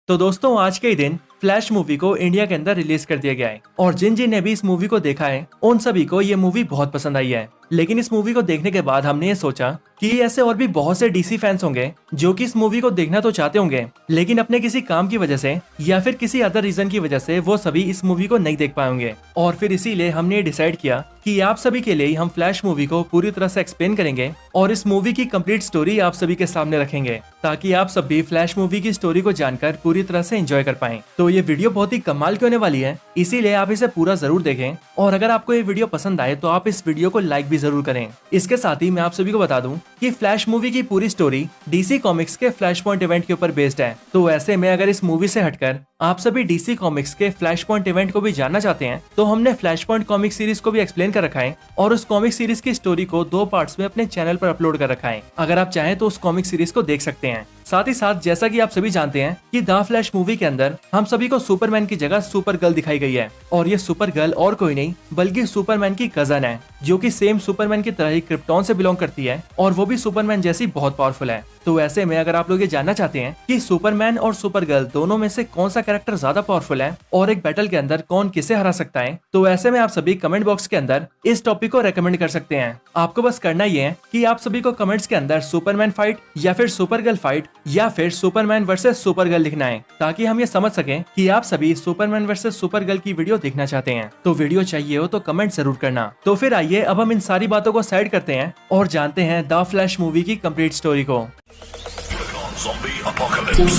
तो दोस्तों आज के ही दिन फ्लैश मूवी को इंडिया के अंदर रिलीज कर दिया गया है और जिन जिन ने भी इस मूवी को देखा है उन सभी को ये मूवी बहुत पसंद आई है। लेकिन इस मूवी को देखने के बाद हमने ये सोचा कि ऐसे और भी बहुत से डीसी फैंस होंगे जो कि इस मूवी को देखना तो चाहते होंगे लेकिन अपने किसी काम की वजह से या फिर किसी अदर रीजन की वजह से वो सभी इस मूवी को नहीं देख पाएंगे। और फिर इसीलिए हमने डिसाइड किया कि आप सभी के लिए हम फ्लैश मूवी को पूरी तरह से एक्सप्लेन करेंगे और इस मूवी की कंप्लीट स्टोरी आप सभी के सामने रखेंगे ताकि आप सब भी फ्लैश मूवी की स्टोरी को जानकर पूरी तरह से एंजॉय कर पाएं। तो ये वीडियो बहुत ही कमाल की होने वाली है, इसीलिए आप इसे पूरा जरूर देखें और अगर आपको ये वीडियो पसंद आए तो आप इस वीडियो को लाइक भी जरूर करें। इसके साथ ही मैं आप सभी को बता दूं कि फ्लैश मूवी की पूरी स्टोरी डीसी कॉमिक्स के फ्लैश पॉइंट इवेंट के ऊपर बेस्ड है। तो ऐसे में अगर इस मूवी से हटकर आप सभी डीसी कॉमिक्स के फ्लैश पॉइंट इवेंट को भी जानना चाहते हैं तो हमने फ्लैश पॉइंट कॉमिक सीरीज को भी एक्सप्लेन कर रखा है और उस कॉमिक सीरीज की स्टोरी को 2 पार्ट्स में अपने चैनल पर अपलोड कर रखा है। अगर आप चाहें तो उस कॉमिक सीरीज को देख सकते हैं। साथ ही साथ जैसा कि आप सभी जानते हैं कि द फ्लैश मूवी के अंदर हम सभी को सुपरमैन की जगह सुपर गर्ल दिखाई गई है और ये सुपर गर्ल और कोई नहीं बल्कि सुपरमैन की कजन है जो कि सेम सुपरमैन की तरह ही क्रिप्टॉन से बिलोंग करती है और वो भी सुपरमैन जैसी बहुत पावरफुल है। तो ऐसे में अगर आप लोग ये जानना चाहते हैं कि सुपरमैन और सुपर गर्ल दोनों में से कौन सा कैरेक्टर ज्यादा पावरफुल है और एक बैटल के अंदर कौन किसे हरा सकता है तो ऐसे में आप सभी कमेंट बॉक्स के अंदर इस टॉपिक को रेकमेंड कर सकते हैं। आपको बस करना ये है कि आप सभी को कमेंट्स के अंदर सुपरमैन फाइट या फिर सुपर गर्ल फाइट या फिर सुपरमैन वर्सेस सुपर गर्ल लिखना है ताकि हम ये समझ सकें कि आप सभी सुपरमैन वर्सेस सुपर गर्ल की वीडियो देखना चाहते हैं। तो वीडियो चाहिए हो तो कमेंट जरूर करना। तो फिर आइए अब हम इन सारी बातों को साइड करते हैं और जानते हैं द फ्लैश मूवी की कंप्लीट स्टोरी को। Zombie apocalypse.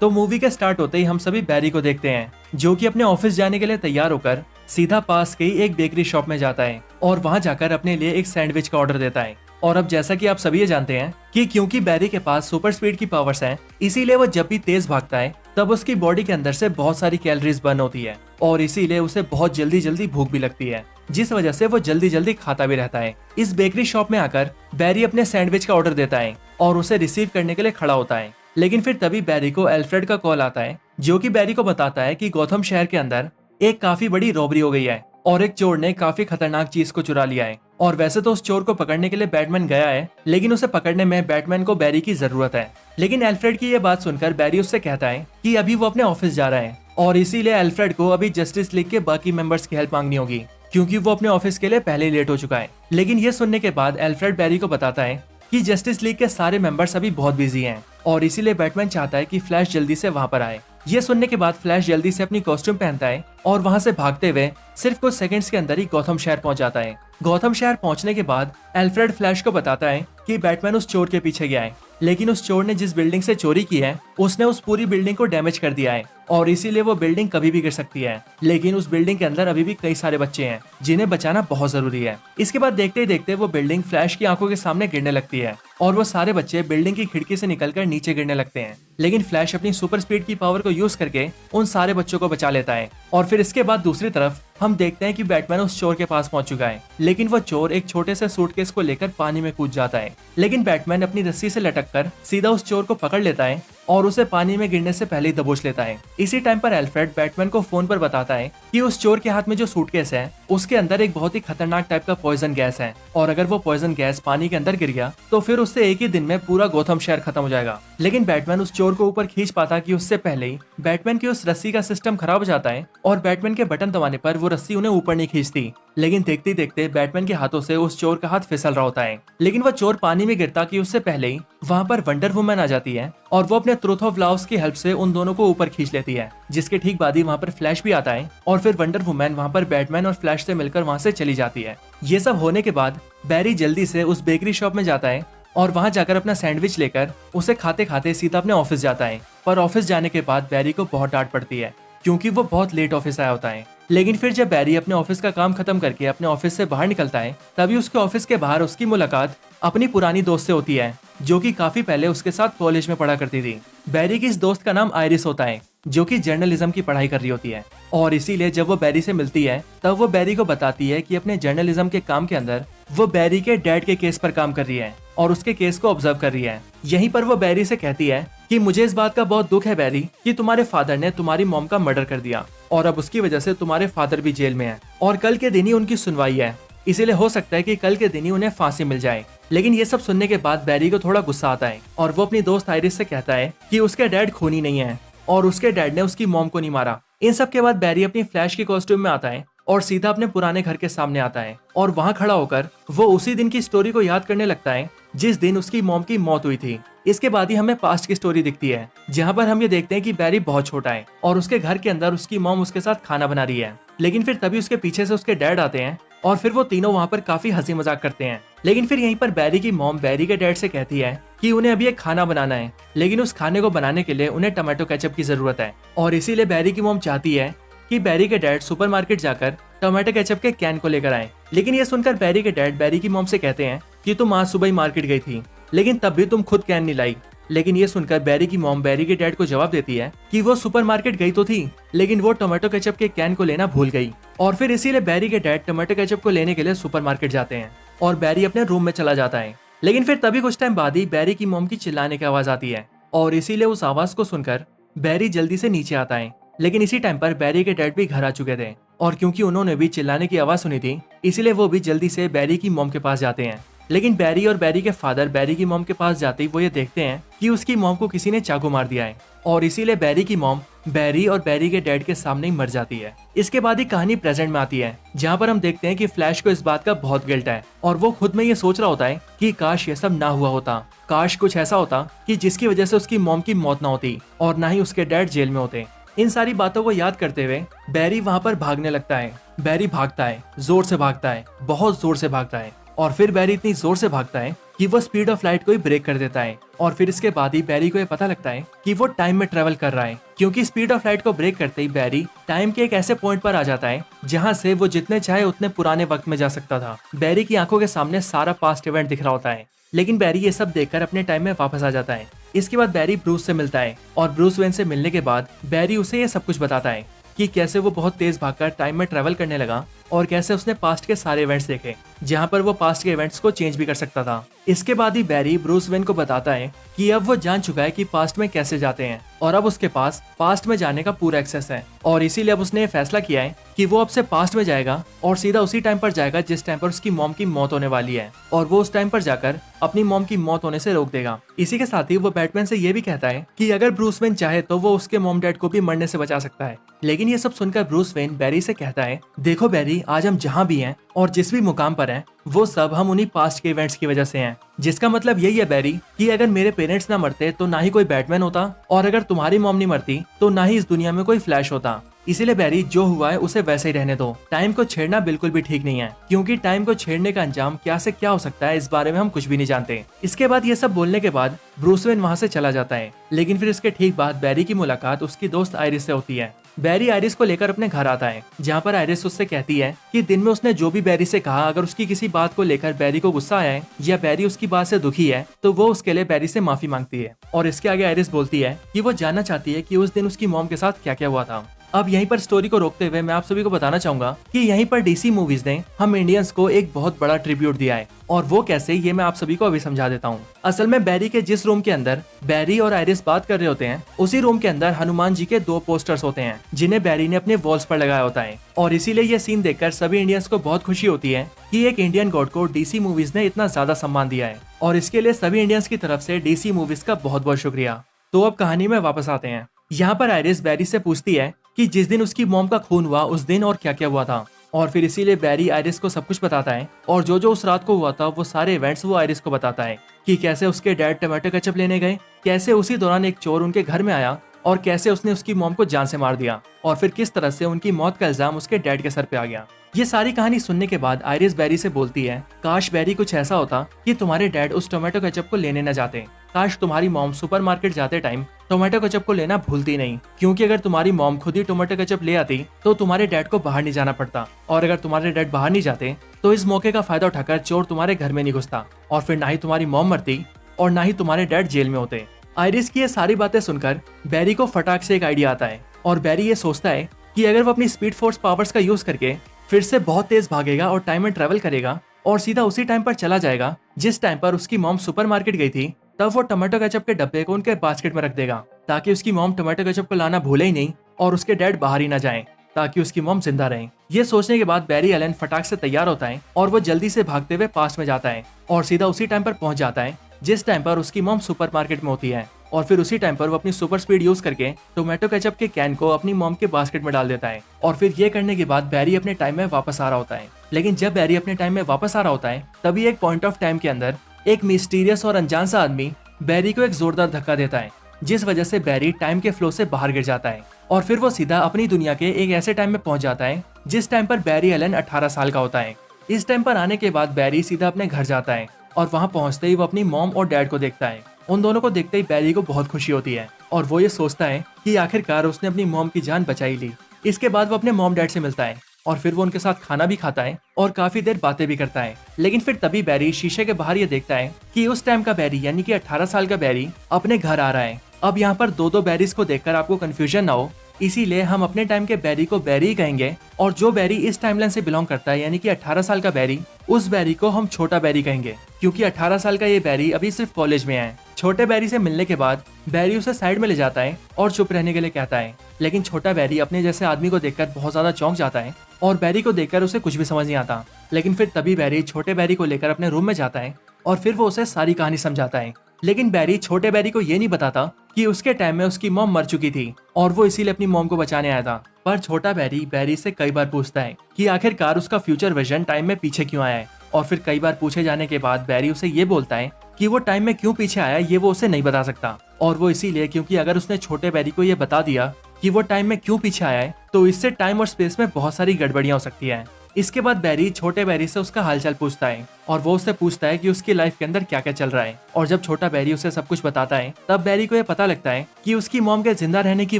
तो मूवी के स्टार्ट होते ही हम सभी बैरी को देखते हैं जो कि अपने ऑफिस जाने के लिए तैयार होकर सीधा पास के ही एक बेकरी शॉप में जाता है और वहां जाकर अपने लिए एक सैंडविच का ऑर्डर देता है। और अब जैसा कि आप सभी ये जानते हैं कि क्योंकि बैरी के पास सुपर स्पीड की पावर्स हैं, इसीलिए वो जब भी तेज भागता है तब उसकी बॉडी के अंदर से बहुत सारी कैलोरीज बर्न होती है और इसीलिए उसे बहुत जल्दी जल्दी भूख भी लगती है जिस वजह से वो जल्दी जल्दी खाता भी रहता है। इस बेकरी शॉप में आकर बैरी अपने सैंडविच का ऑर्डर देता है और उसे रिसीव करने के लिए खड़ा होता है। लेकिन फिर तभी बैरी को एल्फ्रेड का कॉल आता है जो कि बैरी को बताता है कि गौथम शहर के अंदर एक काफी बड़ी रॉबरी हो गई है और एक चोर ने काफी खतरनाक चीज को चुरा लिया है। और वैसे तो उस चोर को पकड़ने के लिए बैटमैन गया है लेकिन उसे पकड़ने में बैटमैन को बैरी की जरूरत है। लेकिन एल्फ्रेड की ये बात सुनकर बैरी उससे कहता है कि अभी वो अपने ऑफिस जा रहा है और इसीलिए एल्फ्रेड को अभी जस्टिस लीग के बाकी मेंबर्स की हेल्प मांगनी होगी क्योंकि वो अपने ऑफिस के लिए पहले ही लेट हो चुका है। लेकिन ये सुनने के बाद एल्फ्रेड बैरी को बताता है कि जस्टिस लीग के सारे मेंबर्स अभी बहुत बिजी हैं और इसीलिए बैटमैन चाहता है कि फ्लैश जल्दी से वहां पर आए। ये सुनने के बाद फ्लैश जल्दी से अपनी कॉस्ट्यूम पहनता है और वहां से भागते हुए सिर्फ कुछ सेकंड्स के अंदर ही गौथम शहर पहुंच जाता है। गौथम शहर पहुंचने के बाद एल्फ्रेड फ्लैश को बताता है कि बैटमैन उस चोर के पीछे गया है लेकिन उस चोर ने जिस बिल्डिंग से चोरी की है उसने उस पूरी बिल्डिंग को डैमेज कर दिया है और इसीलिए वो बिल्डिंग कभी भी गिर सकती है। लेकिन उस बिल्डिंग के अंदर अभी भी कई सारे बच्चे हैं जिन्हें बचाना बहुत जरूरी है। इसके बाद देखते ही देखते वो बिल्डिंग फ्लैश की आंखों के सामने गिरने लगती है और वो सारे बच्चे बिल्डिंग की खिड़की से निकलकर नीचे गिरने लगते हैं। लेकिन फ्लैश अपनी सुपर स्पीड की पावर को यूज करके उन सारे बच्चों को बचा लेता है। और फिर इसके बाद दूसरी तरफ हम देखते हैं कि बैटमैन उस चोर के पास पहुंच चुका है लेकिन वो चोर एक छोटे से सूटकेस को लेकर पानी में कूद जाता है। लेकिन बैटमैन अपनी रस्सी से लटककर सीधा उस चोर को पकड़ लेता है और उसे पानी में गिरने से पहले ही दबोच लेता है। इसी टाइम पर एल्फ्रेड बैटमैन को फोन पर बताता है कि उस चोर के हाथ में जो सूटकेस है उसके अंदर एक बहुत ही खतरनाक टाइप का पॉइजन गैस है और अगर वो पॉइजन गैस पानी के अंदर गिर गया तो फिर उससे एक ही दिन में पूरा गौथम शहर खत्म हो जाएगा। लेकिन बैटमैन उस चोर को ऊपर खींच पाता कि उससे पहले ही बैटमैन की उस रस्सी का सिस्टम खराब हो जाता है और बैटमैन के बटन दबाने पर वो रस्सी उन्हें ऊपर नहीं खींचती। लेकिन देखते देखते बैटमैन के हाथों से उस चोर का हाथ फिसल रहा होता है लेकिन वो चोर पानी में गिरता कि उससे पहले ही वहाँ पर वंडर वुमन आ जाती है और वो अपने ट्रूथ ऑफ लव्स की हेल्प से उन दोनों को ऊपर खींच लेती है। जिसके ठीक बाद ही वहाँ पर फ्लैश भी आता है और फिर वंडर वुमन वहाँ पर बैटमैन और फ्लैश से मिलकर वहाँ से चली जाती है। ये सब होने के बाद बैरी जल्दी से उस बेकरी शॉप में जाता है और वहाँ जाकर अपना सैंडविच लेकर उसे खाते खाते सीधा अपने ऑफिस जाता है। पर ऑफिस जाने के बाद बैरी को बहुत डांट पड़ती है क्योंकि वो बहुत लेट ऑफिस आया होता है। लेकिन फिर जब बैरी अपने ऑफिस का काम खत्म करके अपने ऑफिस से बाहर निकलता है तभी उसके ऑफिस के बाहर उसकी मुलाकात अपनी पुरानी दोस्त से होती है जो कि काफी पहले उसके साथ कॉलेज में पढ़ा करती थी। बैरी की इस दोस्त का नाम आयरिस होता है जो कि जर्नलिज्म की पढ़ाई कर रही होती है और इसीलिए जब वो बैरी से मिलती है तब वो बैरी को बताती है कि अपने जर्नलिज्म के काम के अंदर वो बैरी के डैड के केस पर काम कर रही है और उसके केस को ऑब्जर्व कर रही है। यहीं पर वो बैरी से कहती है कि मुझे इस बात का बहुत दुख है बैरी कि तुम्हारे फादर ने तुम्हारी मॉम का मर्डर कर दिया और अब उसकी वजह से तुम्हारे फादर भी जेल में है और कल के दिन ही उनकी सुनवाई है। इसीलिए हो सकता है कि कल के दिन ही उन्हें फांसी मिल जाए। लेकिन ये सब सुनने के बाद बैरी को थोड़ा गुस्सा आता है और वो अपनी दोस्त आयरिस से कहता है कि उसके डैड खूनी नहीं है और उसके डैड ने उसकी मॉम को नहीं मारा। इन सब के बाद बैरी अपनी फ्लैश के कॉस्ट्यूम में आता है और सीधा अपने पुराने घर के सामने आता है और वहाँ खड़ा होकर वो उसी दिन की स्टोरी को याद करने लगता है जिस दिन उसकी मॉम की मौत हुई थी। इसके बाद ही हमें पास्ट की स्टोरी दिखती है जहाँ पर हम ये देखते हैं कि बैरी बहुत छोटा है और उसके घर के अंदर उसकी मॉम उसके साथ खाना बना रही है। लेकिन फिर तभी उसके पीछे से उसके डैड आते हैं और फिर वो तीनों वहाँ पर काफी हंसी मजाक करते हैं। लेकिन फिर यहीं पर बैरी की मॉम बैरी के डैड से कहती है कि उन्हें अभी एक खाना बनाना है, लेकिन उस खाने को बनाने के लिए उन्हें टमाटो केचप की जरूरत है और इसीलिए बैरी की मॉम चाहती है कि बैरी के डैड सुपरमार्केट जाकर टमाटो केचप के कैन को लेकर आए। लेकिन ये सुनकर बैरी के डैड बैरी की मॉम से कहते हैं कि तुम आज सुबह ही मार्केट गई थी, लेकिन तब भी तुम खुद कैन नहीं लाई। लेकिन ये सुनकर बैरी की मॉम बैरी के डैड को जवाब देती है कि वो सुपरमार्केट गई तो थी, लेकिन वो टमाटो केचप के कैन को लेना भूल गई। और फिर इसीलिए बैरी के डैड टमाटो केचप को लेने के लिए सुपरमार्केट जाते हैं और बैरी अपने रूम में चला जाता है। लेकिन फिर तभी कुछ टाइम बाद ही बैरी की मॉम की चिल्लाने की आवाज आती है और इसीलिए उस आवाज को सुनकर बैरी जल्दी से नीचे आता है। लेकिन इसी टाइम पर बैरी के डैड भी घर आ चुके थे और क्योंकि उन्होंने भी चिल्लाने की आवाज सुनी थी इसीलिए वो भी जल्दी से बैरी की मॉम के पास जाते हैं। लेकिन बैरी और बैरी के फादर बैरी की मॉम के पास जाते ही वो ये देखते हैं कि उसकी मॉम को किसी ने चाकू मार दिया है और इसीलिए बैरी की मॉम बैरी और बैरी के डैड के सामने ही मर जाती है। इसके बाद ही कहानी प्रेजेंट में आती है जहाँ पर हम देखते हैं कि फ्लैश को इस बात का बहुत गिल्ट है और वो खुद में ये सोच रहा होता है कि काश ये सब ना हुआ होता, काश कुछ ऐसा होता कि जिसकी वजह से उसकी मॉम की मौत ना होती और ना ही उसके डैड जेल में होते। इन सारी बातों को याद करते हुए बैरी वहाँ पर भागने लगता है। बैरी भागता है, जोर से भागता है, बहुत जोर से भागता है और फिर बैरी इतनी जोर से भागता है कि वो स्पीड ऑफ लाइट को ही ब्रेक कर देता है। और फिर इसके बाद ही बैरी को ये पता लगता है कि वो टाइम में ट्रेवल कर रहा है, क्योंकि स्पीड ऑफ लाइट को ब्रेक करते ही बैरी टाइम के एक ऐसे पॉइंट पर आ जाता है जहाँ से वो जितने चाहे उतने पुराने वक्त में जा सकता था। बैरी की आंखों के सामने सारा पास्ट इवेंट दिख रहा होता है, लेकिन बैरी ये सब देखकर अपने टाइम में वापस आ जाता है। इसके बाद बैरी ब्रूस से मिलता है और ब्रूस वेन से मिलने के बाद बैरी उसे ये सब कुछ बताता है कि कैसे वो बहुत तेज भागकर टाइम में ट्रेवल करने लगा और कैसे उसने पास्ट के सारे इवेंट्स देखे जहाँ पर वो पास्ट के इवेंट्स को चेंज भी कर सकता था। इसके बाद ही बैरी ब्रूस वेन को बताता है कि अब वो जान चुका है कि पास्ट में कैसे जाते हैं और अब उसके पास पास्ट में जाने का पूरा एक्सेस है और इसीलिए अब उसने ये फैसला किया है कि वो अब से पास्ट में जाएगा और सीधा उसी टाइम पर जाएगा जिस टाइम पर उसकी मॉम की मौत होने वाली है और वो उस टाइम पर जाकर अपनी मॉम की मौत होने से रोक देगा। इसी के साथ ही वो बैटमैन से ये भी कहता है कि अगर ब्रूस वेन चाहे तो वो उसके मॉम डैड को भी मरने से बचा सकता है। लेकिन ये सब सुनकर ब्रूस वेन बैरी से कहता है, देखो बैरी, आज हम जहाँ भी हैं और जिस भी मुकाम पर हैं वो सब हम उन्हीं पास्ट के इवेंट्स की वजह से हैं। जिसका मतलब यही है बैरी कि अगर मेरे पेरेंट्स ना मरते तो ना ही कोई बैटमैन होता और अगर तुम्हारी मॉम नहीं मरती तो ना ही इस दुनिया में कोई फ्लैश होता। इसीलिए बैरी, जो हुआ है उसे वैसे ही रहने दो। टाइम को छेड़ना बिल्कुल भी ठीक नहीं है, क्योंकि टाइम को छेड़ने का अंजाम क्या से क्या हो सकता है इस बारे में हम कुछ भी नहीं जानते। इसके बाद ये सब बोलने के बाद ब्रूस वेन वहाँ से चला जाता है। लेकिन फिर इसके ठीक बाद बैरी की मुलाकात उसकी दोस्त आयरिस से होती है। बैरी आयरिस को लेकर अपने घर आता है, जहाँ पर आयरिस उससे कहती है कि दिन में उसने जो भी बैरी से कहा, अगर उसकी किसी बात को लेकर बैरी को गुस्सा आया है या बैरी उसकी बात से दुखी है तो वो उसके लिए बैरी से माफी मांगती है। और इसके आगे आयरिस बोलती है कि वो जानना चाहती है कि उस दिन उसकी मॉम के साथ क्या क्या हुआ था। अब यहीं पर स्टोरी को रोकते हुए मैं आप सभी को बताना चाहूंगा कि यहीं पर डीसी मूवीज ने हम इंडियंस को एक बहुत बड़ा ट्रिब्यूट दिया है और वो कैसे, ये मैं आप सभी को अभी समझा देता हूँ। असल में बैरी के जिस रूम के अंदर बैरी और आयरिस बात कर रहे होते हैं उसी रूम के अंदर हनुमान जी के 2 पोस्टर्स होते हैं जिन्हें बैरी ने अपने वॉल्स पर लगाया होता है और इसीलिए ये सीन देखकर सभी इंडियंस को बहुत खुशी होती है कि एक इंडियन गॉड को डीसी मूवीज ने इतना ज्यादा सम्मान दिया है और इसके लिए सभी इंडियंस की तरफ से डीसी मूवीज का बहुत बहुत शुक्रिया। तो अब कहानी में वापस आते हैं। यहाँ पर आयरिस बैरी से पूछती है कि जिस दिन उसकी मॉम का खून हुआ उस दिन और क्या क्या हुआ था और फिर इसीलिए बैरी आयरिस को सब कुछ बताता है और जो उस रात को हुआ था वो सारे इवेंट्स वो आयरिस को बताता है कि कैसे उसके डैड टमाटो केचप लेने गए, कैसे उसी दौरान एक चोर उनके घर में आया और कैसे उसने उसकी मॉम को जान से मार दिया और फिर किस तरह से उनकी मौत का इल्जाम उसके डैड के सर पे आ गया। ये सारी कहानी सुनने के बाद आयरिस बैरी से बोलती है, काश बैरी कुछ ऐसा होता कि तुम्हारे डैड उस टोमेटो केचप को लेने न जाते, काश तुम्हारी मॉम सुपरमार्केट जाते टाइम टोमेटो केचप को लेना भूलती नहीं, क्योंकि अगर तुम्हारी मॉम खुद ही टोमेटो केचप ले आती तो तुम्हारे डैड को बाहर नहीं जाना पड़ता और अगर तुम्हारे डैड बाहर नहीं जाते तो इस मौके का फायदा उठाकर चोर तुम्हारे घर में नहीं घुसता और फिर ना ही तुम्हारी मॉम मरती और ना ही तुम्हारे डैड जेल में होते। आयरिस की ये सारी बातें सुनकर बैरी को फटाक से एक आइडिया आता है और बैरी ये सोचता है कि अगर वो अपनी स्पीड फोर्स पावर्स का यूज करके फिर से बहुत तेज भागेगा और टाइम में ट्रेवल करेगा और सीधा उसी टाइम पर चला जाएगा जिस टाइम पर उसकी मॉम सुपरमार्केट गई थी, तब वो टमाटो केचप के डब्बे को उनके बास्केट में रख देगा ताकि उसकी मॉम टमाटो केचप को लाना भूले ही नहीं और उसके डैड बाहर ही ना जाएं ताकि उसकी मॉम जिंदा रहे। ये सोचने के बाद बैरी एलन फटाक से तैयार होता है और वो जल्दी से भागते हुए पास्ट में जाता है और सीधा उसी टाइम पर पहुंच जाता है जिस टाइम पर उसकी मॉम सुपरमार्केट में होती है। और फिर उसी टाइम पर वो अपनी सुपर स्पीड यूज करके टोमेटो केचप के कैन को अपनी मॉम के बास्केट में डाल देता है। और फिर ये करने के बाद बैरी अपने टाइम में वापस आ रहा होता है। लेकिन जब बैरी अपने टाइम में वापस आ रहा होता है तभी एक पॉइंट ऑफ टाइम के अंदर एक मिस्टीरियस और अनजान सा आदमी बैरी को एक जोरदार धक्का देता है, जिस वजह से बैरी टाइम के फ्लो से बाहर गिर जाता है। और फिर वो सीधा अपनी दुनिया के एक ऐसे टाइम में पहुंच जाता है जिस टाइम पर बैरी एलन 18 साल का होता है। इस टाइम पर आने के बाद बैरी सीधा अपने घर जाता है और वहां पहुंचते ही वो अपनी मॉम और डैड को देखता है। उन दोनों को देखते ही बैरी को बहुत खुशी होती है और वो ये सोचता है कि आखिरकार उसने अपनी मॉम की जान बचाई ली। इसके बाद वो अपने मॉम डैड से मिलता है और फिर वो उनके साथ खाना भी खाता है और काफी देर बातें भी करता है। लेकिन फिर तभी बैरी शीशे के बाहर ये देखता है कि उस टाइम का बैरी यानी कि 18 साल का बैरी अपने घर आ रहा है। अब यहाँ पर दो बैरीज को देखकर आपको कंफ्यूजन ना हो, इसीलिए हम अपने टाइम के बैरी को बैरी कहेंगे और जो बैरी इस टाइमलाइन से बिलोंग करता है यानी कि 18 साल का बैरी, उस बैरी को हम छोटा बैरी कहेंगे क्योंकि 18 साल का ये बैरी अभी सिर्फ कॉलेज में है। छोटे बैरी से मिलने के बाद बैरी उसे साइड में ले जाता है और चुप रहने के लिए कहता है। लेकिन छोटा बैरी अपने जैसे आदमी को देखकर बहुत ज्यादा चौंक जाता है और बैरी को देखकर उसे कुछ भी समझ नहीं आता। लेकिन फिर तभी बैरी छोटे बैरी को लेकर अपने रूम में जाता है और फिर वो उसे सारी कहानी समझाता है। लेकिन बैरी छोटे बैरी को ये नहीं बताता कि उसके टाइम में उसकी मॉम मर चुकी थी और वो इसीलिए अपनी मॉम को बचाने आया था। पर छोटा बैरी से कई बार पूछता है कि आखिरकार उसका फ्यूचर विजन टाइम में पीछे क्यों आया है। और फिर कई बार पूछे जाने के बाद बैरी उसे ये बोलता है कि वो टाइम में क्यों पीछे आया ये वो उसे नहीं बता सकता। और वो इसीलिए क्योंकि अगर उसने छोटे बैरी को ये बता दिया कि वो टाइम में क्यों पीछे आया है तो इससे टाइम और स्पेस में बहुत सारी गड़बड़ियां हो सकती है। इसके बाद बैरी छोटे बैरी से उसका हालचाल पूछता है और वो उससे पूछता है कि उसकी लाइफ के अंदर क्या क्या चल रहा है। और जब छोटा बैरी उसे सब कुछ बताता है तब बैरी को ये पता लगता है कि उसकी मॉम के जिंदा रहने की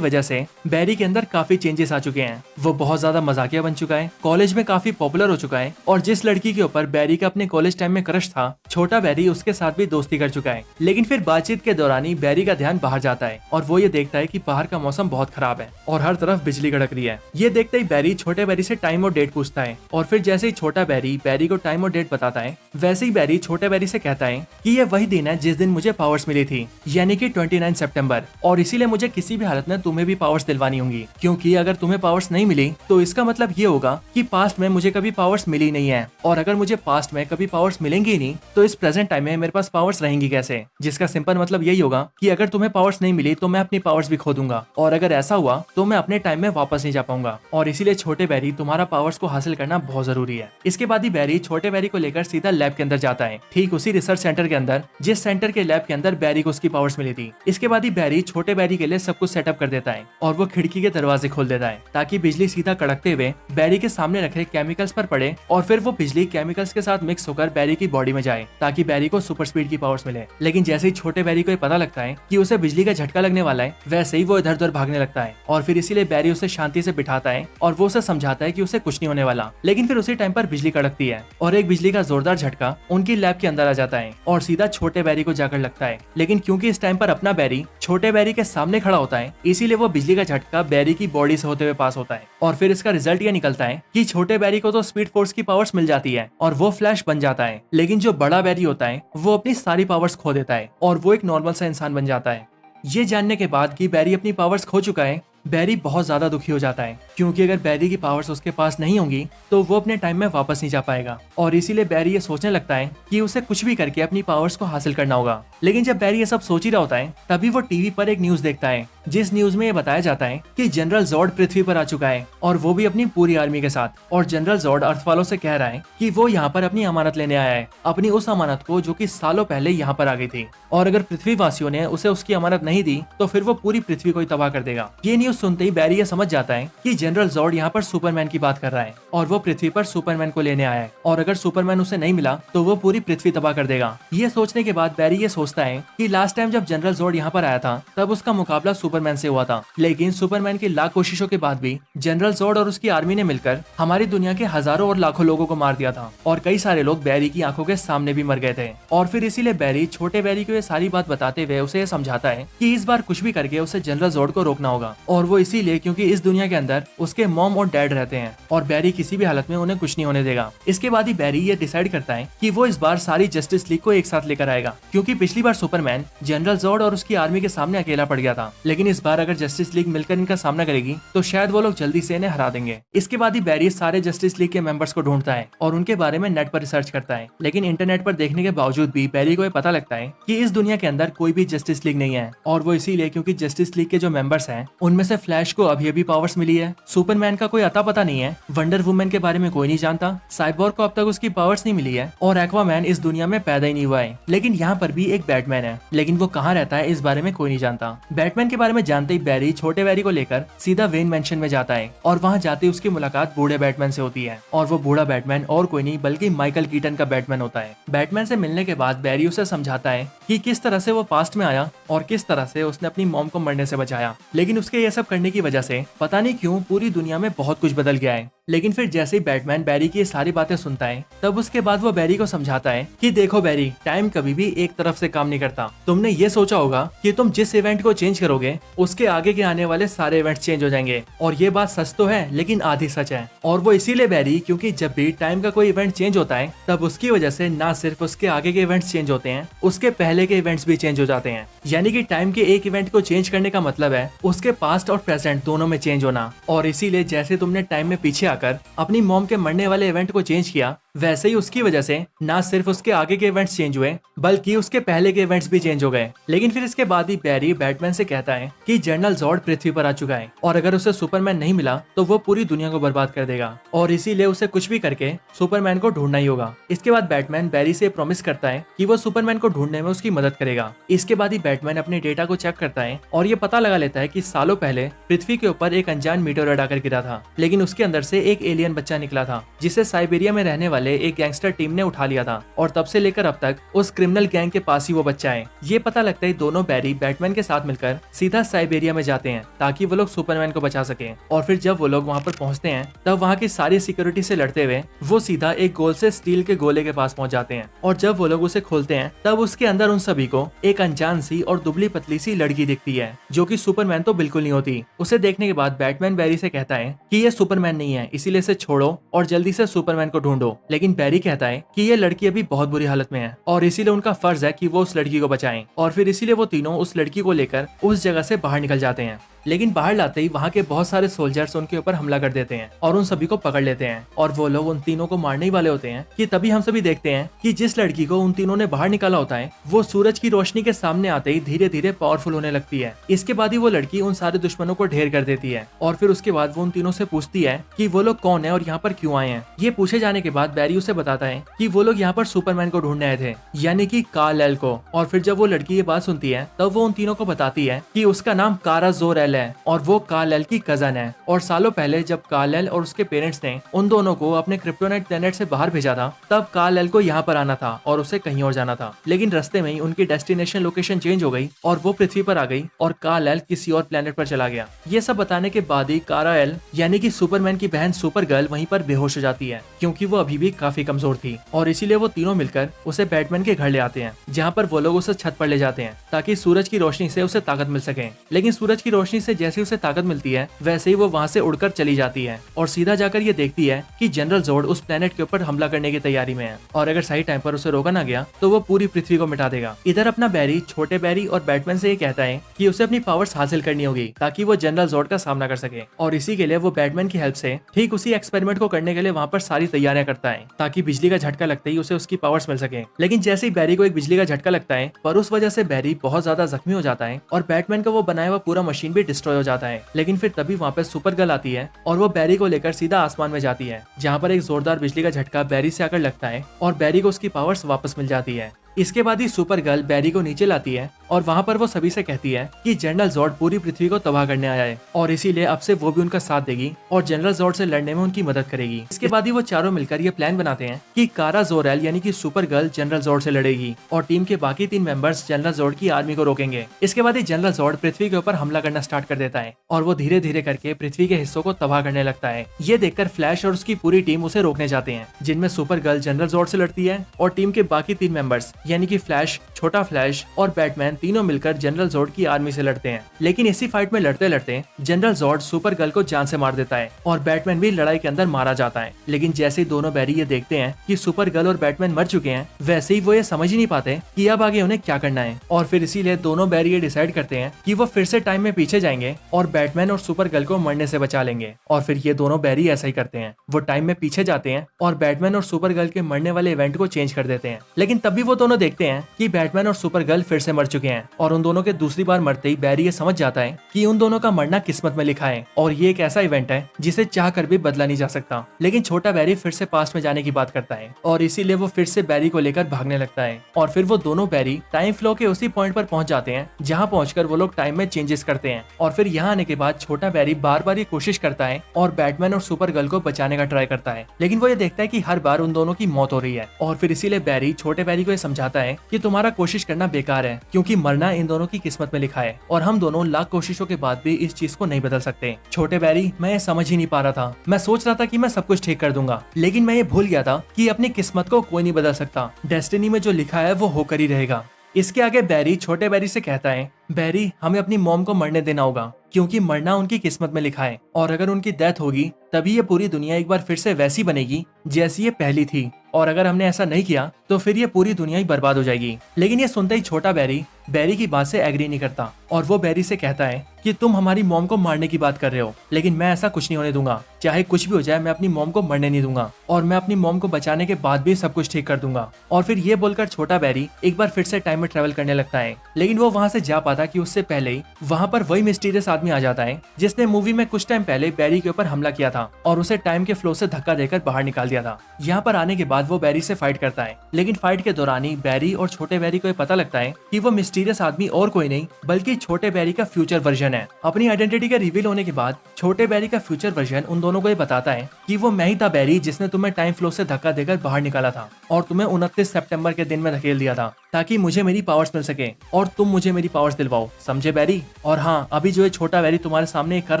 वजह से बैरी के अंदर काफी चेंजेस आ चुके हैं। वो बहुत ज्यादा मजाकिया बन चुका है, कॉलेज में काफी पॉपुलर हो चुका है और जिस लड़की के ऊपर बैरी का अपने कॉलेज टाइम में क्रश था, छोटा बैरी उसके साथ भी दोस्ती कर चुका है। लेकिन फिर बातचीत के दौरान ही बैरी का ध्यान बाहर जाता है और वो ये देखता है कि बाहर का मौसम बहुत खराब है और हर तरफ बिजली कड़क रही है। ये देखते ही बैरी छोटे बैरी से टाइम और डेट पूछता है और फिर जैसे ही छोटा बैरी को टाइम और डेट बताता है वैसे ही बैरी छोटे बैरी से कहता है कि ये वही दिन है जिस दिन मुझे पावर्स मिली थी यानी कि 29 सितंबर, और इसीलिए मुझे किसी भी हालत में तुम्हें भी पावर्स दिलवानी होंगी क्योंकि अगर तुम्हें पावर्स नहीं मिली तो इसका मतलब ये होगा कि पास्ट में मुझे कभी पावर्स मिली नहीं है और अगर मुझे पास्ट में कभी पावर्स मिलेंगी नहीं तो इस प्रेजेंट टाइम में मेरे पास पावर्स रहेंगी कैसे। जिसका सिंपल मतलब यही होगा कि अगर तुम्हें पावर्स नहीं मिली तो मैं अपनी पावर्स भी खो दूंगा और अगर ऐसा हुआ तो मैं अपने टाइम में वापस नहीं जा पाऊंगा और इसीलिए छोटे बैरी तुम्हारा पावर्स को हासिल करना बहुत जरूरी है। इसके बाद ही बैरी छोटे बैरी को लेकर सीधा लैब के अंदर जाता है, ठीक उसी रिसर्च सेंटर के अंदर जिस सेंटर के लैब के अंदर बैरी को उसकी पावर्स मिली थी। इसके बाद ही बैरी छोटे बैरी के लिए सब कुछ सेटअप कर देता है और वो खिड़की के दरवाजे खोल देता है ताकि बिजली सीधा कड़कते हुए बैरी के सामने रखे केमिकल्स पर पड़े और फिर वो बिजली केमिकल्स के साथ मिक्स होकर बैरी की बॉडी में जाए ताकि बैरी को सुपर स्पीड की पावर्स मिले। लेकिन जैसे ही छोटे बैरी को ये पता लगता है कि उसे बिजली का झटका लगने वाला है वैसे ही वो इधर उधर भागने लगता है और फिर इसीलिए बैरी उसे शांति से बिठाता है और वो उसे समझाता है कि उसे कुछ नहीं होने वाला। लेकिन फिर उसी टाइम पर बिजली कड़कती है और एक बिजली का जोरदार झटका उनकी लैब के अंदर आ जाता है और सीधा छोटे बैरी को जाकर लगता है। लेकिन क्योंकि इस टाइम पर अपना बैरी छोटे बैरी के सामने खड़ा होता है इसीलिए वो बिजली का झटका बैरी की बॉडी से होते हुए पास होता है और फिर इसका रिजल्ट ये निकलता है कि छोटे बैरी को तो स्पीड फोर्स की पावर्स मिल जाती है और वो फ्लैश बन जाता है। लेकिन जो बड़ा बैरी होता है वो अपनी सारी पावर्स खो देता है और वो एक नॉर्मल सा इंसान बन जाता है। ये जानने के बाद कि बैरी अपनी पावर्स खो चुका है बैरी बहुत ज्यादा दुखी हो जाता है क्योंकि अगर बैरी की पावर्स उसके पास नहीं होंगी तो वो अपने टाइम में वापस नहीं जा पाएगा और इसीलिए बैरी ये सोचने लगता है कि उसे कुछ भी करके अपनी पावर्स को हासिल करना होगा। लेकिन जब बैरी ये सब सोच ही रहा होता है तभी वो टीवी पर एक न्यूज देखता है जिस न्यूज में ये बताया जाता है कि जनरल जॉर्ड पृथ्वी पर आ चुका है और वो भी अपनी पूरी आर्मी के साथ। और जनरल जॉर्ड अर्थ वालों से कह रहा है कि वो यहाँ पर अपनी अमानत लेने आया है, अपनी उस अमानत को जो कि सालों पहले यहाँ पर आ गई थी और अगर पृथ्वीवासियों ने उसे उसकी अमानत नहीं दी तो फिर वो पूरी पृथ्वी को ही तबाह कर देगा। ये न्यूज सुनते ही बैरी ये समझ जाता है कि जनरल जॉर्ड यहाँ पर सुपरमैन की बात कर रहा है और वो पृथ्वी पर सुपरमैन को लेने आया है और अगर सुपरमैन उसे नहीं मिला तो वो पूरी पृथ्वी तबाह कर देगा। ये सोचने के बाद बैरी ये सोचता है कि लास्ट टाइम जब जनरल जॉर्ड यहाँ पर आया था तब उसका मुकाबला सुपरमैन से हुआ था, लेकिन सुपरमैन की लाख कोशिशों के बाद भी जनरल जॉर्ड और उसकी आर्मी ने मिलकर हमारी दुनिया के हजारों और लाखों लोगों को मार दिया था और कई सारे लोग बैरी की आंखों के सामने भी मर गए थे। और फिर इसीलिए बैरी छोटे बैरी को ये सारी बात बताते हुए उसे समझाता है कि इस बार कुछ भी करके उसे जनरल जॉर्ड को रोकना होगा और वो इसीलिए क्योंकि इस दुनिया के अंदर उसके मॉम और डैड रहते हैं और बैरी किसी भी हालत में उन्हें कुछ नहीं होने देगा। इसके बाद ही बैरी ये डिसाइड करता है कि वो इस बार सारी जस्टिस लीग को एक साथ लेकर आएगा क्योंकि पिछली बार सुपरमैन जनरल जॉर्ड और उसकी आर्मी के सामने अकेला पड़ गया था, लेकिन लेकिन इस बार अगर जस्टिस लीग मिलकर इनका सामना करेगी तो शायद वो लोग जल्दी से इन्हें हरा देंगे। इसके बाद ही बैरी सारे जस्टिस लीग के मेंबर्स को ढूंढता है और उनके बारे में नेट पर रिसर्च करता है, लेकिन इंटरनेट पर देखने के बावजूद भी बैरी को ये पता लगता है कि इस दुनिया के अंदर कोई भी जस्टिस लीग नहीं है। और वो इसीलिए क्योंकि जस्टिस लीग के जो मेंबर्स हैं उनमें से फ्लैश को अभी अभी पावर्स मिली है, सुपरमैन का कोई अता पता नहीं है, वंडर वुमन के बारे में कोई नहीं जानता, साइबोर्ग को अब तक उसकी पावर्स नहीं मिली है और एक्वामैन इस दुनिया में पैदा ही नहीं हुआ है। लेकिन यहाँ पर भी एक बैटमैन है, लेकिन वो कहाँ रहता है इस बारे में कोई नहीं जानता। बैटमैन के बारे में जानते ही बैरी छोटे बैरी को लेकर सीधा वेन मैंशन में जाता है और वहाँ जाते ही उसकी मुलाकात बूढ़े बैटमैन से होती है और वो बूढ़ा बैटमैन और कोई नहीं बल्कि माइकल कीटन का बैटमैन होता है। बैटमैन से मिलने के बाद बैरी उसे समझाता है कि किस तरह से वो पास्ट में आया और किस तरह से उसने अपनी मॉम को मरने से बचाया, लेकिन उसके ये सब करने की वजह से पता नहीं क्यों पूरी दुनिया में बहुत कुछ बदल गया है। लेकिन फिर जैसे ही बैटमैन बैरी की ये सारी बातें सुनता है तब उसके बाद वो बैरी को समझाता है कि देखो बैरी, टाइम कभी भी एक तरफ से काम नहीं करता। तुमने ये सोचा होगा कि तुम जिस इवेंट को चेंज करोगे उसके आगे के आने वाले सारे इवेंट्स चेंज हो जाएंगे, और ये बात सच तो है लेकिन आधी सच है। और वो इसीलिए बैरी क्योंकि जब भी टाइम का कोई इवेंट चेंज होता है तब उसकी वजह से ना सिर्फ उसके आगे के इवेंट्स चेंज होते हैं, उसके पहले के इवेंट्स भी चेंज हो जाते हैं। यानी कि टाइम के एक इवेंट को चेंज करने का मतलब है उसके पास्ट और प्रेजेंट दोनों में चेंज होना। और इसीलिए जैसे तुमने टाइम में पीछे आकर अपनी मॉम के मरने वाले इवेंट को चेंज किया, वैसे ही उसकी वजह से ना सिर्फ उसके आगे के इवेंट्स चेंज हुए बल्कि उसके पहले के इवेंट्स भी चेंज हो गए। लेकिन फिर इसके बाद ही बैरी बैटमैन से कहता है कि जनरल जॉर्ड पृथ्वी पर आ चुका है और अगर उसे सुपरमैन नहीं मिला तो वो पूरी दुनिया को बर्बाद कर देगा और इसीलिए उसे कुछ भी करके सुपरमैन को ढूंढना ही होगा। इसके बाद बैटमैन बैरी से प्रॉमिस करता है कि वो सुपरमैन को ढूंढने में उसकी मदद करेगा। इसके बाद ही बैटमैन अपने डेटा को चेक करता है और ये पता लगा लेता है कि सालों पहले पृथ्वी के ऊपर एक अनजान मीटेओराइड आकर गिरा था, लेकिन उसके अंदर से एक एलियन बच्चा निकला था जिसे साइबेरिया में रहने वाले एक गैंगस्टर टीम ने उठा लिया था और तब से लेकर अब तक उस क्रिमिनल गैंग के पास ही वो बच्चा है। ये पता लगता है दोनों बैरी बैटमैन के साथ मिलकर सीधा साइबेरिया में जाते हैं ताकि वो लोग सुपरमैन को बचा सके। और फिर जब वो लोग वहाँ पर पहुँचते हैं तब वहाँ की सारी सिक्योरिटी से लड़ते हुए वो सीधा एक गोल से स्टील के गोले के पास पहुँच जाते हैं और जब वो लोग उसे खोलते हैं तब उसके अंदर उन सभी को एक अनजान सी और दुबली पतली सी लड़की दिखती है जो कि सुपरमैन तो बिल्कुल नहीं होती। उसे देखने के बाद बैटमैन बैरी से कहता है कि ये सुपरमैन नहीं है, इसीलिए इसे छोड़ो और जल्दी से सुपरमैन को ढूंढो। लेकिन बैरी कहता है कि ये लड़की अभी बहुत बुरी हालत में है और इसीलिए उनका फर्ज है कि वो उस लड़की को बचाएं। और फिर इसीलिए वो तीनों उस लड़की को लेकर उस जगह से बाहर निकल जाते हैं। लेकिन बाहर लाते ही वहाँ के बहुत सारे सोल्जर्स उनके ऊपर हमला कर देते हैं और उन सभी को पकड़ लेते हैं और वो लोग उन तीनों को मारने ही वाले होते हैं कि तभी हम सभी देखते हैं कि जिस लड़की को उन तीनों ने बाहर निकाला होता है वो सूरज की रोशनी के सामने आते ही धीरे धीरे पावरफुल होने लगती है। इसके बाद ही वो लड़की उन सारे दुश्मनों को ढेर कर देती है और फिर उसके बाद वो उन तीनों से पूछती है कि वो लोग कौन है और यहाँ पर क्यों आए हैं। ये पूछे जाने के बाद बैरी उसे बताता है कि वो लोग यहाँ पर सुपरमैन को ढूंढने आए थे, यानी कि कार्ल-एल को। और फिर जब वो लड़की ये बात सुनती है तब वो उन तीनों को बताती है कि उसका नाम कारा जोर-एल है और वो कार्ल-एल की कजन है। और सालों पहले जब कार्ल-एल और उसके पेरेंट्स ने उन दोनों को अपने क्रिप्टोनाइट प्लेनेट से बाहर भेजा था तब कार्ल-एल को यहाँ पर आना था और उसे कहीं और जाना था, लेकिन रास्ते में ही उनकी डेस्टिनेशन लोकेशन चेंज हो गई और वो पृथ्वी पर आ गई और कार्ल-एल किसी और प्लेनेट पर चला गया। ये सब बताने के बाद ही कारा-एल यानी कि सुपरमैन की बहन सुपर गर्ल वहीं पर बेहोश हो जाती है क्योंकि वो अभी भी काफी कमजोर थी और इसीलिए वो तीनों मिलकर उसे बैटमैन के घर ले आते हैं जहाँ पर वो लोग उसे छत पर ले जाते हैं ताकि सूरज की रोशनी से उसे ताकत मिल सके। लेकिन सूरज की रोशनी से जैसे उसे ताकत मिलती है वैसे ही वो वहाँ से उड़कर चली जाती है और सीधा जाकर ये देखती है कि जनरल जोर्ड उस प्लेनेट के ऊपर हमला करने की तैयारी में है और अगर सही टाइम पर उसे रोका ना गया तो वो पूरी पृथ्वी को मिटा देगा। इधर अपना बैरी छोटे बैरी और बैटमैन से ये कहता है कि उसे अपनी पावर्स हासिल करनी होगी ताकि वो जनरल जोर्ड का सामना कर सके और इसी के लिए वो बैटमैन की हेल्प से ठीक उसी एक्सपेरिमेंट को करने के लिए वहाँ पर सारी तैयारियां करता है ताकि बिजली का झटका लगते ही उसे उसकी पावर्स मिल सके। लेकिन जैसे ही बैरी को एक बिजली का झटका लगता है पर उस वजह से बैरी बहुत ज्यादा जख्मी हो जाता है और बैटमैन का वो बनाया हुआ पूरा मशीन भी डिस्ट्रॉय हो जाता है। लेकिन फिर तभी वहाँ पे सुपर गर्ल आती है और वो बैरी को लेकर सीधा आसमान में जाती है जहाँ पर एक जोरदार बिजली का झटका बैरी से आकर लगता है और बैरी को उसकी पावर्स वापस मिल जाती है। इसके बाद ही सुपर गर्ल बैरी को नीचे लाती है और वहाँ पर वो सभी से कहती है कि जनरल जोर्ड पूरी पृथ्वी को तबाह करने आया है और इसीलिए अब से वो भी उनका साथ देगी और जनरल जोर्ड से लड़ने में उनकी मदद करेगी। इसके बाद ही वो चारों मिलकर ये प्लान बनाते हैं कि कारा जोर-एल यानी कि सुपर गर्ल जनरल जोर्ड से लड़ेगी और टीम के बाकी 3 मेंबर्स जनरल जोर्ड की आर्मी को रोकेंगे। इसके बाद ही जनरल जोर्ड पृथ्वी के ऊपर हमला करना स्टार्ट कर देता है और वो धीरे धीरे करके पृथ्वी के हिस्सों को तबाह करने लगता है। ये देखकर फ्लैश और उसकी पूरी टीम उसे रोकने जाते हैं जिनमें सुपर गर्ल जनरल जोर्ड से लड़ती है और टीम के बाकी 3 मेंबर्स यानी कि फ्लैश, छोटा फ्लैश और बैटमैन तीनों मिलकर जनरल जोड की आर्मी से लड़ते हैं। लेकिन इसी फाइट में लड़ते लड़ते जनरल जोड सुपर गर्ल को जान से मार देता है और बैटमैन भी लड़ाई के अंदर मारा जाता है। लेकिन जैसे ही दोनों बैरी ये देखते हैं कि सुपर गर्ल और बैटमैन मर चुके हैं, वैसे ही वो ये समझ ही नहीं पाते कि अब आगे उन्हें क्या करना है। और फिर इसीलिए दोनों बैरी ये डिसाइड करते हैं कि वो फिर से टाइम में पीछे जाएंगे और बैटमैन और सुपर गर्ल को मरने से बचा लेंगे। और फिर ये दोनों बैरी ऐसा ही करते हैं, वो टाइम में पीछे जाते हैं और बैटमैन और सुपर गर्ल के मरने वाले इवेंट को चेंज कर देते हैं। लेकिन तब भी वो दोनों देखते हैं कि बैटमैन और सुपर गर्ल फिर से मर चुके हैं और उन दोनों के दूसरी बार मरते ही बैरी ये समझ जाता है कि उन दोनों का मरना किस्मत में लिखा है और ये एक ऐसा इवेंट है जिसे चाह कर भी बदला नहीं जा सकता। लेकिन छोटा बैरी फिर से पास्ट में जाने की बात करता है और इसीलिए वो फिर से बैरी को लेकर भागने लगता है। और फिर वो दोनों बैरी टाइम फ्लो के उसी पॉइंट पर पहुंच जाते हैं जहां पहुंचकर वो लोग टाइम में चेंजेस करते हैं। और फिर यहाँ आने के बाद छोटा बैरी बार बार ये कोशिश करता है और बैटमैन और सुपर गर्ल को बचाने का ट्राई करता है। लेकिन वो ये देखता है कि हर बार उन दोनों की मौत हो रही है और फिर इसीलिए बैरी छोटे बैरी को ये समझाता है कि तुम्हारा कोशिश करना बेकार है, क्योंकि मरना इन दोनों की किस्मत में लिखा है और हम दोनों लाख कोशिशों के बाद भी इस चीज को नहीं बदल सकते। छोटे बैरी, मैं ये समझ ही नहीं पा रहा था। मैं सोच रहा था कि मैं सब कुछ ठीक कर दूंगा, लेकिन मैं ये भूल गया था कि अपनी किस्मत को कोई नहीं बदल सकता। डेस्टिनी में जो लिखा है वो होकर ही रहेगा। इसके आगे बैरी छोटे बैरी से कहता है, बैरी, हमें अपनी मॉम को मरने देना होगा, क्योंकि मरना उनकी किस्मत में लिखा है और अगर उनकी डेथ होगी तभी ये पूरी दुनिया एक बार फिर से वैसी बनेगी जैसी ये पहली थी, और अगर हमने ऐसा नहीं किया तो फिर ये पूरी दुनिया ही बर्बाद हो जाएगी। लेकिन ये सुनते ही छोटा बैरी की बात से एग्री नहीं करता और वो बैरी से कहता है कि तुम हमारी मॉम को मारने की बात कर रहे हो, लेकिन मैं ऐसा कुछ नहीं होने दूंगा। चाहे कुछ भी हो जाए, मैं अपनी मॉम को मरने नहीं दूंगा और मैं अपनी मॉम को बचाने के बाद भी सब कुछ ठीक कर दूंगा। और फिर ये बोलकर छोटा बैरी एक बार फिर से टाइम में ट्रेवल करने लगता है। लेकिन वो वहाँ से जा पाता कि उससे पहले ही वहाँ पर वही मिस्टीरियस आदमी आ जाता है जिसने मूवी में कुछ टाइम पहले बैरी के ऊपर हमला किया था और उसे टाइम के फ्लो से धक्का देकर बाहर निकाल दिया था। यहाँ पर आने के बाद वो बैरी से फाइट करता है, लेकिन फाइट के दौरान ही बैरी और छोटे बैरी को ये पता लगता है कि वो मिस्टीरियस आदमी और कोई नहीं बल्कि छोटे बैरी का फ्यूचर वर्जन है। अपनी आइडेंटिटी के रिवील होने के बाद छोटे बैरी का फ्यूचर वर्जन उन दोनों को ये बताता है कि वो मैं ही था बैरी जिसने तुम्हें टाइम फ्लो से धक्का देकर बाहर निकाला था और तुम्हें 29 सितंबर के दिन में धकेल दिया था ताकि मुझे मेरी पावर्स मिल सके और तुम मुझे मेरी पावर्स दिलवाओ, समझे बैरी? और हाँ, अभी जो ये छोटा बैरी तुम्हारे सामने कर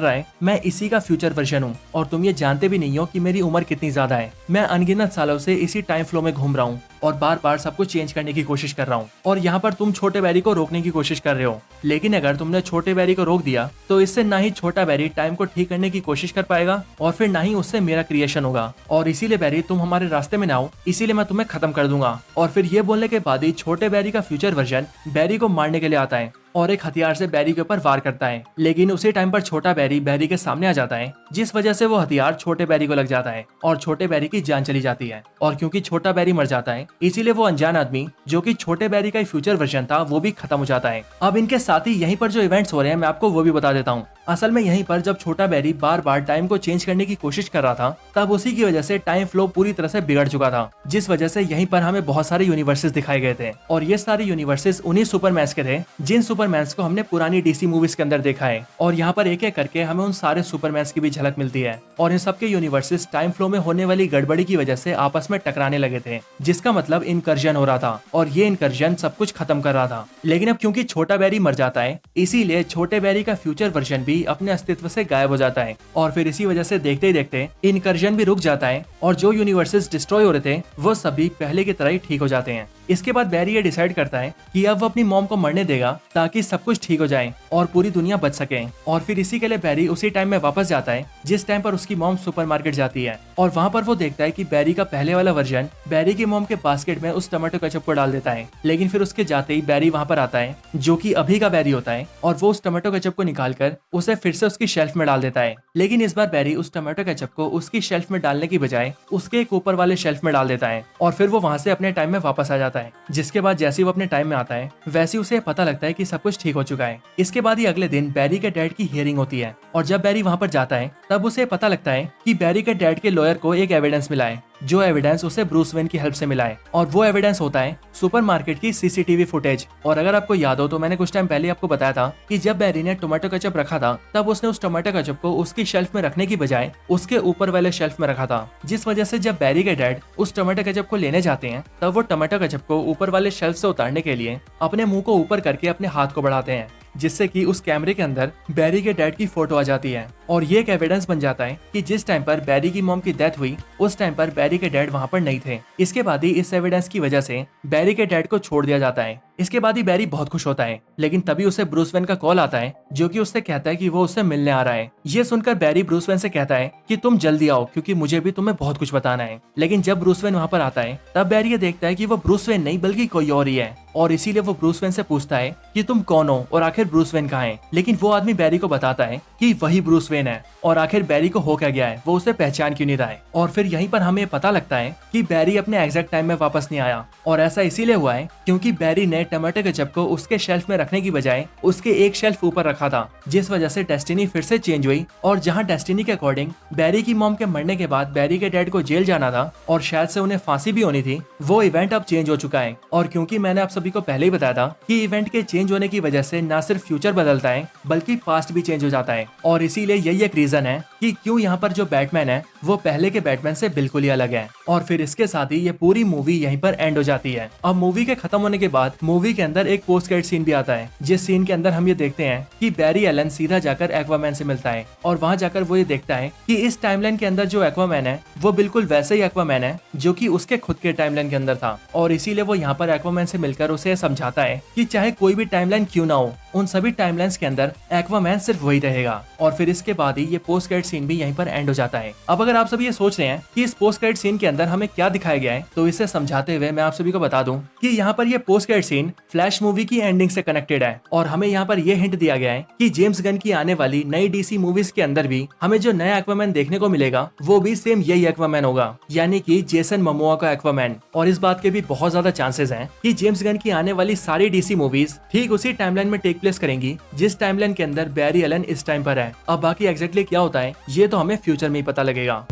रहा है, मैं इसी का फ्यूचर वर्जन हूँ और तुम ये जानते भी नहीं हो कि मेरी उम्र कितनी ज्यादा है। मैं अनगिनत सालों से इसी टाइम फ्लो में घूम रहा हूँ और बार बार सब कुछ चेंज करने की कोशिश कर रहा हूँ और यहाँ पर तुम छोटे बैरी को रोकने की कोशिश कर रहे हो। लेकिन अगर तुमने छोटे बैरी को रोक दिया तो इससे ना ही छोटा बैरी टाइम को ठीक करने की कोशिश कर पाएगा और फिर ना ही उससे मेरा क्रिएशन होगा, और इसीलिए बैरी तुम हमारे रास्ते में ना हो, इसीलिए मैं तुम्हें खत्म कर दूंगा। और फिर ये बोलने के बाद ही छोटे बैरी का फ्यूचर वर्जन बैरी को मारने के लिए आता है और एक हथियार से बैरी के ऊपर वार करता है। लेकिन उसी टाइम पर छोटा बैरी के सामने आ जाता है, जिस वजह से वो हथियार छोटे बैरी को लग जाता है और छोटे बैरी की जान चली जाती है। और क्योंकि छोटा बैरी मर जाता है, इसीलिए वो अनजान आदमी जो कि छोटे बैरी का फ्यूचर वर्जन था वो भी खत्म हो जाता है। अब इनके साथ ही यहीं पर जो इवेंट्स हो रहे हैं मैं आपको वो भी बता देता हूँ। असल में यहीं पर जब छोटा बैरी बार बार टाइम को चेंज करने की कोशिश कर रहा था, तब उसी की वजह से टाइम फ्लो पूरी तरह से बिगड़ चुका था, जिस वजह से यहीं पर हमें बहुत सारे यूनिवर्सेस दिखाए गए थे और ये सारे यूनिवर्सेस उन्हीं सुपरमैन्स के थे जिन सुपरमैन्स को हमने पुरानी डीसी मूवीज के अंदर देखा है। और यहाँ पर एक एक करके हमें उन सारे सुपरमैन्स की भी झलक मिलती है और इन सबके यूनिवर्सेस टाइम फ्लो में होने वाली गड़बड़ी की वजह से आपस में टकराने लगे थे, जिसका मतलब इनकर्जन हो रहा था और ये इनकर्जन सब कुछ खत्म कर रहा था। लेकिन अब क्योंकि छोटा बैरी मर जाता है, इसीलिए छोटे बैरी का फ्यूचर वर्जन भी अपने अस्तित्व से गायब हो जाता है और फिर इसी वजह से देखते ही देखते इनकर्जन भी रुक जाता है और जो यूनिवर्सेस डिस्ट्रॉय हो रहे थे वो सभी पहले की तरह ही ठीक हो जाते हैं। इसके बाद बैरी ये डिसाइड करता है कि अब वो अपनी मॉम को मरने देगा ताकि सब कुछ ठीक हो जाए और पूरी दुनिया बच सके। और फिर इसी के लिए बैरी उसी टाइम में वापस जाता है जिस टाइम पर उसकी मॉम सुपरमार्केट जाती है और वहाँ पर वो देखता है कि बैरी का पहले वाला वर्जन बैरी की मॉम के बास्केट में उस टमाटो केचप को डाल देता है। लेकिन फिर उसके जाते ही बैरी वहाँ पर आता है जो कि अभी का बैरी होता है और वो उस टमाटो केचप को निकालकर उसे फिर से उसकी शेल्फ में डाल देता है। लेकिन इस बार बैरी उस टमाटो केचप को उसकी शेल्फ में डालने की बजाय उसके एक ऊपर वाले शेल्फ में डाल देता है और फिर वो वहाँ से अपने टाइम में वापस आ जाता है। जिसके बाद जैसे वो अपने टाइम में आता है वैसे उसे पता लगता है कि सब कुछ ठीक हो चुका है। इसके बाद ही अगले दिन बैरी के डैड की हियरिंग होती है और जब बैरी वहाँ पर जाता है तब उसे पता लगता है कि बैरी के डैड के लॉयर को एक एविडेंस मिला है, जो एविडेंस उसे ब्रूस वेन की हेल्प से मिला है और वो एविडेंस होता है सुपरमार्केट की सीसीटीवी फुटेज। और अगर आपको याद हो तो मैंने कुछ टाइम पहले आपको बताया था कि जब बैरी ने टोमेटो केचप रखा था तब उसने उस टोमेटो केचप को उसकी शेल्फ में रखने की बजाय उसके ऊपर वाले शेल्फ में रखा था, जिस वजह से जब बैरी के डैड उस टोमेटो केचप को लेने जाते हैं तब वो टोमेटो केचप को ऊपर वाले शेल्फ से उतारने के लिए अपने मुंह को ऊपर करके अपने हाथ को बढ़ाते हैं, जिससे कि उस कैमरे के अंदर बैरी के डैड की फोटो आ जाती है और ये एक एविडेंस बन जाता है कि जिस टाइम पर बैरी की मॉम की डेथ हुई उस टाइम पर बैरी के डैड वहाँ पर नहीं थे। इसके बाद ही इस एविडेंस की वजह से बैरी के डैड को छोड़ दिया जाता है। इसके बाद ही बैरी बहुत खुश होता है, लेकिन तभी उसे ब्रूस वेन का कॉल आता है जो कि उससे कहता है कि वो उससे मिलने आ रहा है। ये सुनकर बैरी ब्रूस वेन से कहता है कि तुम जल्दी आओ क्योंकि मुझे भी तुम्हें बहुत कुछ बताना है। लेकिन जब ब्रूस वेन वहाँ पर आता है तब बैरी ये देखता है कि वो ब्रूस वेन नहीं बल्कि कोई और ही है, और इसीलिए वो ब्रूस वेन से पूछता है कि तुम कौन हो और आखिर ब्रूस वेन कहाँ है। लेकिन वो आदमी बैरी को बताता है कि वही ब्रूस वेन है, और आखिर बैरी को हो क्या गया है, वो उसे पहचान क्यों नहीं रहा है। और फिर यहीं पर हमें पता लगता है कि बैरी अपने एग्जैक्ट टाइम में वापस नहीं आया, और ऐसा इसीलिए हुआ है क्योंकि बैरी ने टमाटो केचप को उसके शेल्फ में रखने की बजाय उसके एक शेल्फ ऊपर रखा था, जिस वजह से डेस्टिनी फिर से चेंज हुई। और जहाँ डेस्टिनी के अकॉर्डिंग बैरी की मॉम के मरने के बाद बैरी के डैड को जेल जाना था और शायद से उन्हें फांसी भी होनी थी, वो इवेंट अब चेंज हो चुका है। और क्योंकि मैंने आप सभी को पहले ही बताया था कि इवेंट के चेंज होने की वजह से न सिर्फ फ्यूचर बदलता है बल्कि पास्ट भी चेंज हो जाता है, और इसीलिए यही एक रीजन है कि क्यों यहाँ पर जो बैटमैन है वो पहले के बैटमैन से बिल्कुल ही अलग है। और फिर इसके साथ ही ये पूरी मूवी यहीं पर एंड हो जाती है। अब मूवी के खत्म होने के बाद मूवी के अंदर एक पोस्ट क्रेडिट सीन भी आता है, जिस सीन के अंदर हम ये देखते हैं कि बैरी एलन सीधा जाकर एक्वामैन से मिलता है, और वहाँ जाकर वो ये देखता है कि इस टाइमलाइन के अंदर जो एक्वामैन है वो बिल्कुल वैसे ही एक्वामैन है जो कि उसके खुद के टाइमलाइन के अंदर था। और इसीलिए वो यहाँ पर एक्वामैन से मिलकर उसे समझाता है कि चाहे कोई भी टाइमलाइन क्यों ना हो, उन सभी टाइमलाइंस के अंदर एक्वामैन सिर्फ वही रहेगा। और फिर इसके बाद ही ये पोस्ट क्रेडिट सीन भी यहीं पर एंड हो जाता है। अब अगर आप सभी ये सोच रहे हैं कि इस पोस्ट क्रेडिट सीन के अंदर हमें क्या दिखाया गया है, तो इसे समझाते हुए मैं आप सभी को बता दूं कि यहाँ पर ये post credit scene Flash movie की एंडिंग से कनेक्टेड है, और हमें यहाँ पर ये हिंट दिया गया है कि जेम्स गन की आने वाली नई डीसी मूवीज के अंदर भी हमें जो नया एक्वामैन देखने को मिलेगा वो भी सेम यही एक्वामैन होगा, यानी कि जेसन मोमोआ का एक्वामैन। और इस बात के भी बहुत ज्यादा चांसेस हैं कि जेम्स गन की आने वाली सारी डीसी मूवीज ठीक उसी टाइमलाइन में टेक प्लेस करेंगी जिस टाइमलाइन के अंदर बैरी एलन इस टाइम पर है। अब बाकी एग्जैक्टली क्या होता है ये तो हमें फ्यूचर में ही पता लगेगा।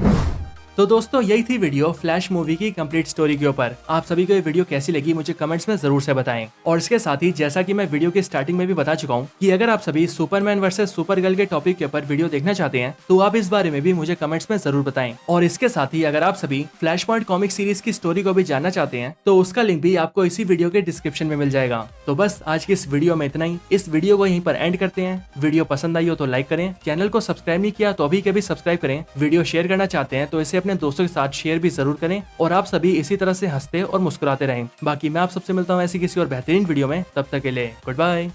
तो दोस्तों यही थी वीडियो फ्लैश मूवी की कंप्लीट स्टोरी के ऊपर। आप सभी को ये वीडियो कैसी लगी मुझे कमेंट्स में जरूर से बताएं। और इसके साथ ही जैसा कि मैं वीडियो की स्टार्टिंग में भी बता चुका हूँ कि अगर आप सभी सुपरमैन वर्सेस सुपरगर्ल के टॉपिक के ऊपर वीडियो देखना चाहते हैं तो आप इस बारे में भी मुझे कमेंट्स में जरूर बताएं। और इसके साथ ही अगर आप सभी फ्लैश पॉइंट कॉमिक सीरीज की स्टोरी को भी जानना चाहते हैं तो उसका लिंक भी आपको इसी वीडियो के डिस्क्रिप्शन में मिल जाएगा। तो बस आज की इस वीडियो में इतना ही। इस वीडियो को यहीं पर एंड करते हैं। वीडियो पसंद आई हो तो लाइक करें, चैनल को सब्सक्राइब नहीं किया तो अभी के भी सब्सक्राइब करें। वीडियो शेयर करना चाहते हैं तो इसे अपने दोस्तों के साथ शेयर भी जरूर करें, और आप सभी इसी तरह से हंसते और मुस्कुराते रहें। बाकी मैं आप सबसे मिलता हूँ ऐसी किसी और बेहतरीन वीडियो में, तब तक के लिए गुड बाय।